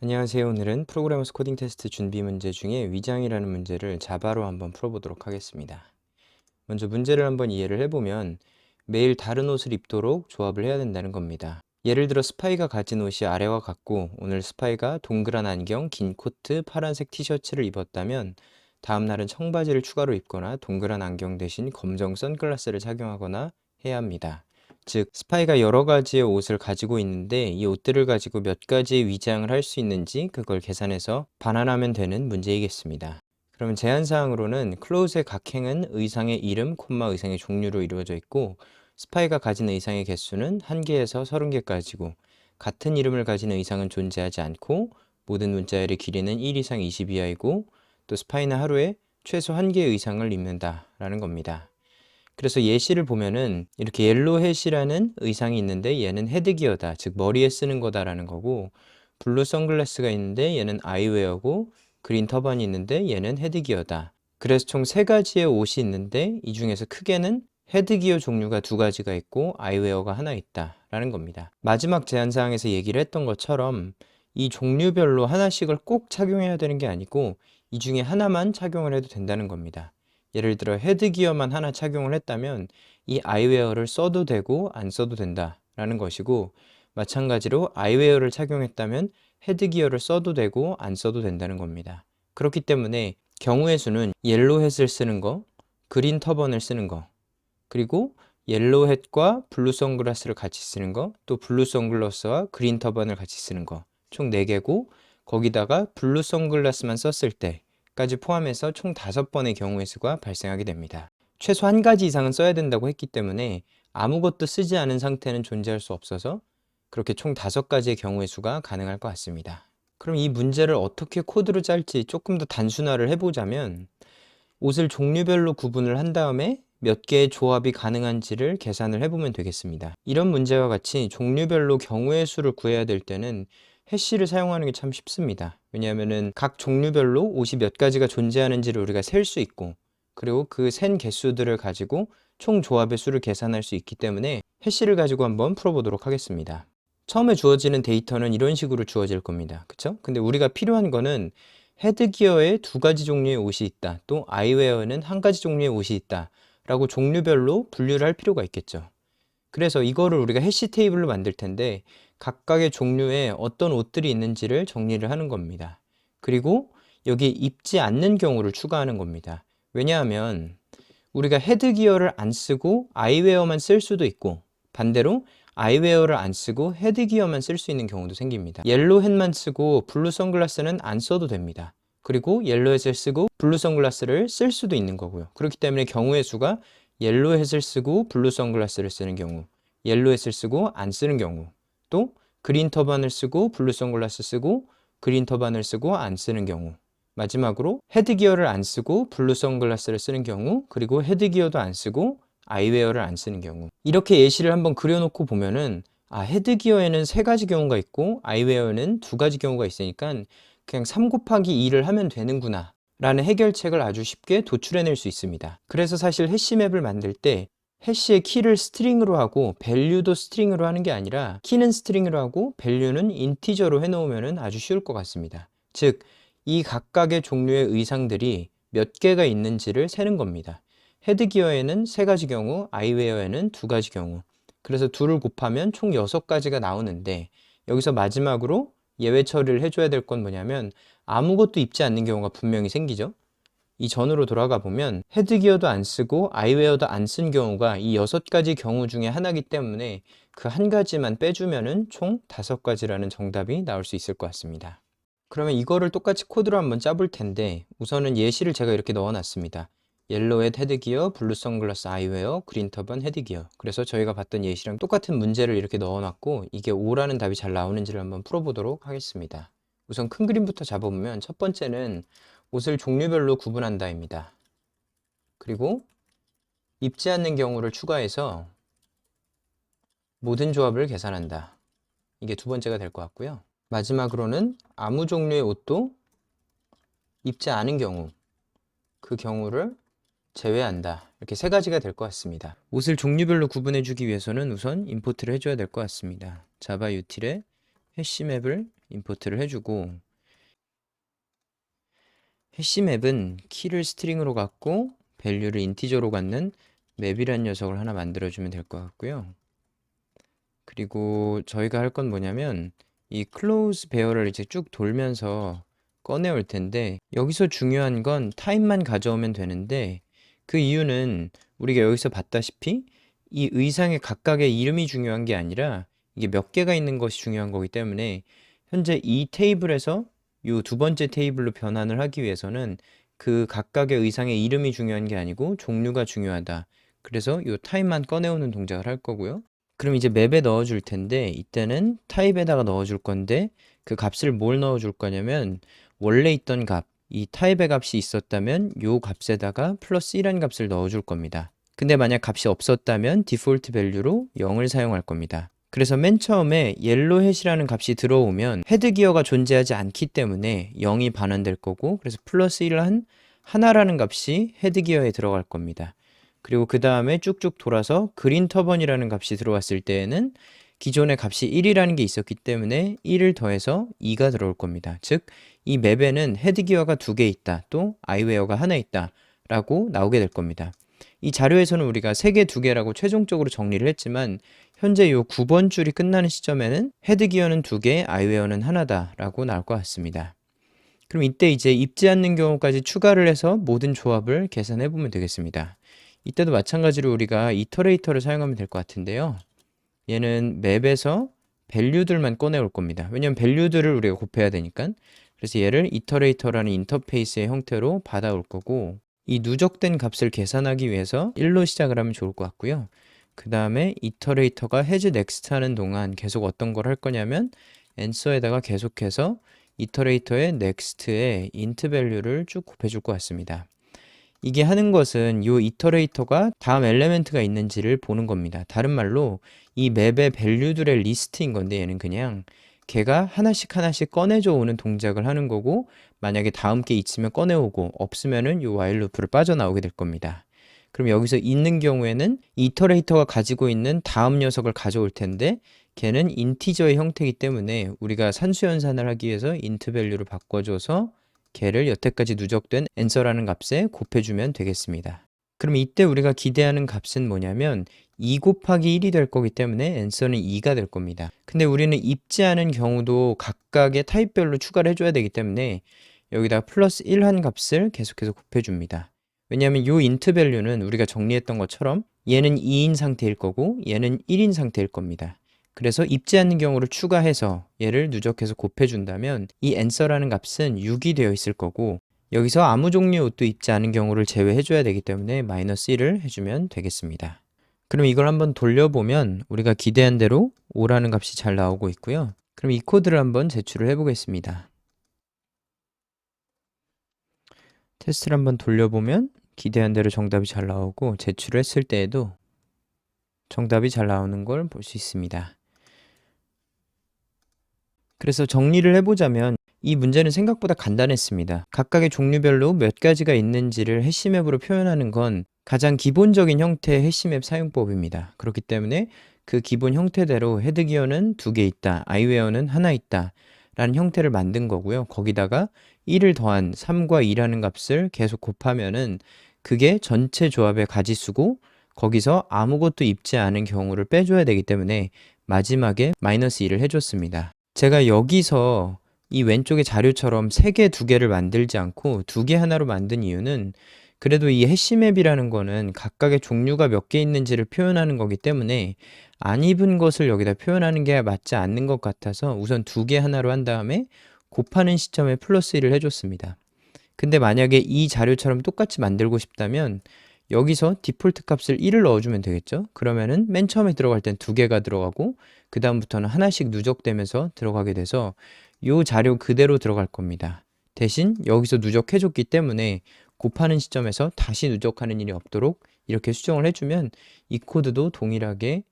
안녕하세요. 오늘은 프로그래머스 코딩 테스트 준비 문제 중에 위장이라는 문제를 자바로 한번 풀어보도록 하겠습니다. 먼저 문제를 한번 이해를 해보면 매일 다른 옷을 입도록 조합을 해야 된다는 겁니다. 예를 들어 스파이가 가진 옷이 아래와 같고 오늘 스파이가 동그란 안경, 긴 코트, 파란색 티셔츠를 입었다면 다음 날은 청바지를 추가로 입거나 동그란 안경 대신 검정 선글라스를 착용하거나 해야 합니다. 즉, 스파이가 여러 가지의 옷을 가지고 있는데 이 옷들을 가지고 몇 가지의 위장을 할 수 있는지 그걸 계산해서 반환하면 되는 문제이겠습니다. 그러면 제한사항으로는 클로즈의 각 행은 의상의 이름, 의상의 종류로 이루어져 있고 스파이가 가진 의상의 개수는 1개에서 30개까지고 같은 이름을 가진 의상은 존재하지 않고 모든 문자열의 길이는 1 이상 20 이하이고 또 스파이는 하루에 최소 1개의 의상을 입는다라는 겁니다. 그래서 예시를 보면은 이렇게 옐로햇이라는 의상이 있는데 얘는 헤드기어다, 즉 머리에 쓰는 거다라는 거고, 블루 선글라스가 있는데 얘는 아이웨어고, 그린 터번이 있는데 얘는 헤드기어다. 그래서 총 3가지의 옷이 있는데 이 중에서 크게는 헤드기어 종류가 2가지가 있고 아이웨어가 하나 있다라는 겁니다. 마지막 제한사항에서 얘기를 했던 것처럼 이 종류별로 하나씩을 꼭 착용해야 되는 게 아니고 이 중에 하나만 착용을 해도 된다는 겁니다. 예를 들어 헤드기어만 하나 착용을 했다면 이 아이웨어를 써도 되고 안 써도 된다라는 것이고, 마찬가지로 아이웨어를 착용했다면 헤드기어를 써도 되고 안 써도 된다는 겁니다. 그렇기 때문에 경우의 수는 옐로햇을 쓰는 거, 그린 터번을 쓰는 거, 그리고 옐로햇과 블루 선글라스를 같이 쓰는 거, 또 블루 선글라스와 그린 터번을 같이 쓰는 거, 총 4개고 거기다가 블루 선글라스만 썼을 때까지 포함해서 총 5번의 경우의 수가 발생하게 됩니다. 최소 1가지 이상은 써야 된다고 했기 때문에 아무것도 쓰지 않은 상태는 존재할 수 없어서 그렇게 총 5가지의 경우의 수가 가능할 것 같습니다. 그럼 이 문제를 어떻게 코드로 짤지 조금 더 단순화를 해보자면 옷을 종류별로 구분을 한 다음에 몇 개의 조합이 가능한지를 계산을 해보면 되겠습니다. 이런 문제와 같이 종류별로 경우의 수를 구해야 될 때는 해시를 사용하는 게 참 쉽습니다. 왜냐하면 각 종류별로 옷이 몇 가지가 존재하는지를 우리가 셀 수 있고, 그리고 그 센 개수들을 가지고 총 조합의 수를 계산할 수 있기 때문에 해시를 가지고 한번 풀어보도록 하겠습니다. 처음에 주어지는 데이터는 이런 식으로 주어질 겁니다. 그쵸? 근데 우리가 필요한 거는 헤드기어에 2가지 종류의 옷이 있다, 또 아이웨어에는 1가지 종류의 옷이 있다 라고 종류별로 분류를 할 필요가 있겠죠. 그래서 이거를 우리가 해시 테이블로 만들 텐데 각각의 종류에 어떤 옷들이 있는지를 정리를 하는 겁니다. 그리고 여기에 입지 않는 경우를 추가하는 겁니다. 왜냐하면 우리가 헤드기어를 안 쓰고 아이웨어만 쓸 수도 있고, 반대로 아이웨어를 안 쓰고 헤드기어만 쓸 수 있는 경우도 생깁니다. 옐로햇만 쓰고 블루 선글라스는 안 써도 됩니다. 그리고 옐로햇을 쓰고 블루 선글라스를 쓸 수도 있는 거고요. 그렇기 때문에 경우의 수가 옐로햇을 쓰고 블루 선글라스를 쓰는 경우, 옐로햇을 쓰고 안 쓰는 경우, 또 그린 터반을 쓰고 블루 선글라스 쓰고 그린 터반을 쓰고 안 쓰는 경우, 마지막으로 헤드기어를 안 쓰고 블루 선글라스를 쓰는 경우, 그리고 헤드기어도 안 쓰고 아이웨어를 안 쓰는 경우, 이렇게 예시를 한번 그려놓고 보면은 헤드기어에는 3가지 경우가 있고 아이웨어에는 2가지 경우가 있으니까 그냥 3 곱하기 2를 하면 되는구나 라는 해결책을 아주 쉽게 도출해낼 수 있습니다. 그래서 사실 해시맵을 만들 때 해시의 키를 스트링으로 하고 밸류도 스트링으로 하는 게 아니라 키는 스트링으로 하고 밸류는 인티저로 해놓으면 아주 쉬울 것 같습니다. 즉, 이 각각의 종류의 의상들이 몇 개가 있는지를 세는 겁니다. 헤드기어에는 3가지 경우, 아이웨어에는 2가지 경우, 그래서 2를 곱하면 총 6가지가 나오는데, 여기서 마지막으로 예외 처리를 해줘야 될 건 뭐냐면 아무것도 입지 않는 경우가 분명히 생기죠. 이 전으로 돌아가 보면 헤드기어도 안 쓰고 아이웨어도 안 쓴 경우가 이 6가지 경우 중에 하나이기 때문에 그 한 가지만 빼주면은 총 5가지라는 정답이 나올 수 있을 것 같습니다. 그러면 이거를 똑같이 코드로 한번 짜볼 텐데, 우선은 예시를 제가 이렇게 넣어놨습니다. 옐로햇 헤드기어, 블루 선글라스 아이웨어, 그린 터번 헤드기어. 그래서 저희가 봤던 예시랑 똑같은 문제를 이렇게 넣어놨고 이게 O라는 답이 잘 나오는지를 한번 풀어보도록 하겠습니다. 우선 큰 그림부터 잡아보면 첫 번째는 옷을 종류별로 구분한다입니다. 그리고 입지 않는 경우를 추가해서 모든 조합을 계산한다. 이게 2번째가 될 것 같고요. 마지막으로는 아무 종류의 옷도 입지 않은 경우, 그 경우를 제외한다. 이렇게 3가지가 될 것 같습니다. 옷을 종류별로 구분해 주기 위해서는 우선 임포트를 해줘야 될 것 같습니다. 자바 유틸에 해시맵을 임포트를 해주고 해시맵은 키를 스트링으로 갖고 밸류를 인티저로 갖는 맵이라는 녀석을 하나 만들어주면 될 것 같고요. 그리고 저희가 할 건 뭐냐면 이 클로즈 베어를 이제 쭉 돌면서 꺼내올 텐데 여기서 중요한 건 타입만 가져오면 되는데 그 이유는 우리가 여기서 봤다시피 이 의상의 각각의 이름이 중요한 게 아니라 이게 몇 개가 있는 것이 중요한 거기 때문에 현재 이 테이블에서 이 두 번째 테이블로 변환을 하기 위해서는 그 각각의 의상의 이름이 중요한 게 아니고 종류가 중요하다. 그래서 이 타입만 꺼내오는 동작을 할 거고요. 그럼 이제 맵에 넣어줄 텐데 이때는 타입에다가 넣어줄 건데 그 값을 뭘 넣어줄 거냐면 원래 있던 값, 이 타입의 값이 있었다면 요 값에다가 플러스 1한 값을 넣어줄 겁니다. 근데 만약 값이 없었다면 디폴트 밸류로 0을 사용할 겁니다. 그래서 맨 처음에 옐로 햇이라는 값이 들어오면 헤드 기어가 존재하지 않기 때문에 0이 반환될 거고 그래서 플러스 1한 하나라는 값이 헤드 기어에 들어갈 겁니다. 그리고 그 다음에 쭉쭉 돌아서 그린 터번이라는 값이 들어왔을 때에는 기존의 값이 1이라는 게 있었기 때문에 1을 더해서 2가 들어올 겁니다. 즉, 이 맵에는 헤드기어가 2개 있다, 또 아이웨어가 하나 있다 라고 나오게 될 겁니다. 이 자료에서는 우리가 3개, 2개라고 최종적으로 정리를 했지만 현재 이 9번 줄이 끝나는 시점에는 헤드기어는 2개, 아이웨어는 하나다 라고 나올 것 같습니다. 그럼 이때 이제 입지 않는 경우까지 추가를 해서 모든 조합을 계산해 보면 되겠습니다. 이때도 마찬가지로 우리가 이터레이터를 사용하면 될 것 같은데요. 얘는 맵에서 밸류들만 꺼내올 겁니다. 왜냐면 밸류들을 우리가 곱해야 되니까. 그래서 얘를 이터레이터라는 인터페이스의 형태로 받아올 거고 이 누적된 값을 계산하기 위해서 1로 시작을 하면 좋을 것 같고요. 그 다음에 이터레이터가 has next 하는 동안 계속 어떤 걸 할 거냐면 answer에다가 계속해서 이터레이터의 next에 int 밸류를 쭉 곱해줄 것 같습니다. 이게 하는 것은 이 이터레이터가 다음 엘리멘트가 있는지를 보는 겁니다. 다른 말로 이 맵의 밸류들의 리스트인 건데 얘는 그냥 걔가 하나씩 하나씩 꺼내줘 오는 동작을 하는 거고 만약에 다음 게 있으면 꺼내오고 없으면은 이 while 루프를 빠져나오게 될 겁니다. 그럼 여기서 있는 경우에는 이터레이터가 가지고 있는 다음 녀석을 가져올 텐데 걔는 인티저의 형태이기 때문에 우리가 산수연산을 하기 위해서 int 밸류를 바꿔줘서 걔를 여태까지 누적된 answer라는 값에 곱해주면 되겠습니다. 그럼 이때 우리가 기대하는 값은 뭐냐면 2 곱하기 1이 될 거기 때문에 answer는 2가 될 겁니다. 근데 우리는 입지 않은 경우도 각각의 타입별로 추가를 해줘야 되기 때문에 여기다 플러스 1한 값을 계속해서 곱해줍니다. 왜냐하면 이 int value는 우리가 정리했던 것처럼 얘는 2인 상태일 거고 얘는 1인 상태일 겁니다. 그래서 입지 않는 경우를 추가해서 얘를 누적해서 곱해준다면 이 answer라는 값은 6이 되어 있을 거고 여기서 아무 종류의 옷도 입지 않은 경우를 제외해줘야 되기 때문에 마이너스 1을 해주면 되겠습니다. 그럼 이걸 한번 돌려보면 우리가 기대한 대로 5라는 값이 잘 나오고 있고요. 그럼 이 코드를 한번 제출을 해보겠습니다. 테스트를 한번 돌려보면 기대한 대로 정답이 잘 나오고 제출을 했을 때에도 정답이 잘 나오는 걸 볼 수 있습니다. 그래서 정리를 해보자면 이 문제는 생각보다 간단했습니다. 각각의 종류별로 몇 가지가 있는지를 해시맵으로 표현하는 건 가장 기본적인 형태의 해시맵 사용법입니다. 그렇기 때문에 그 기본 형태대로 헤드기어는 2개 있다, 아이웨어는 하나 있다 라는 형태를 만든 거고요. 거기다가 1을 더한 3과 2라는 값을 계속 곱하면은 그게 전체 조합의 가지수고 거기서 아무것도 입지 않은 경우를 빼줘야 되기 때문에 마지막에 마이너스 2를 해줬습니다. 제가 여기서 이 왼쪽의 자료처럼 3개, 2개를 만들지 않고 2개 하나로 만든 이유는 그래도 이 해시맵이라는 거는 각각의 종류가 몇 개 있는지를 표현하는 거기 때문에 안 입은 것을 여기다 표현하는 게 맞지 않는 것 같아서 우선 2개 하나로 한 다음에 곱하는 시점에 플러스 1을 해줬습니다. 근데 만약에 이 자료처럼 똑같이 만들고 싶다면 여기서 디폴트 값을 1을 넣어주면 되겠죠? 그러면은 맨 처음에 들어갈 땐 2개가 들어가고 그 다음부터는 하나씩 누적되면서 들어가게 돼서 이 자료 그대로 들어갈 겁니다. 대신 여기서 누적해줬기 때문에 곱하는 시점에서 다시 누적하는 일이 없도록 이렇게 수정을 해주면 이 코드도 동일하게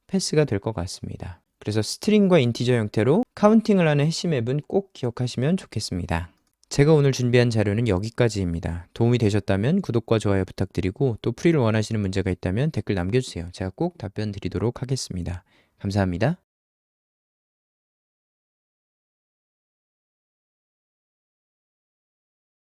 패스가 될 것 같습니다. 그래서 스트링과 인티저 형태로 카운팅을 하는 해시맵은 꼭 기억하시면 좋겠습니다. 제가 오늘 준비한 자료는 여기까지입니다. 도움이 되셨다면 구독과 좋아요 부탁드리고 또 풀이를 원하시는 문제가 있다면 댓글 남겨주세요. 제가 꼭 답변 드리도록 하겠습니다. 감사합니다.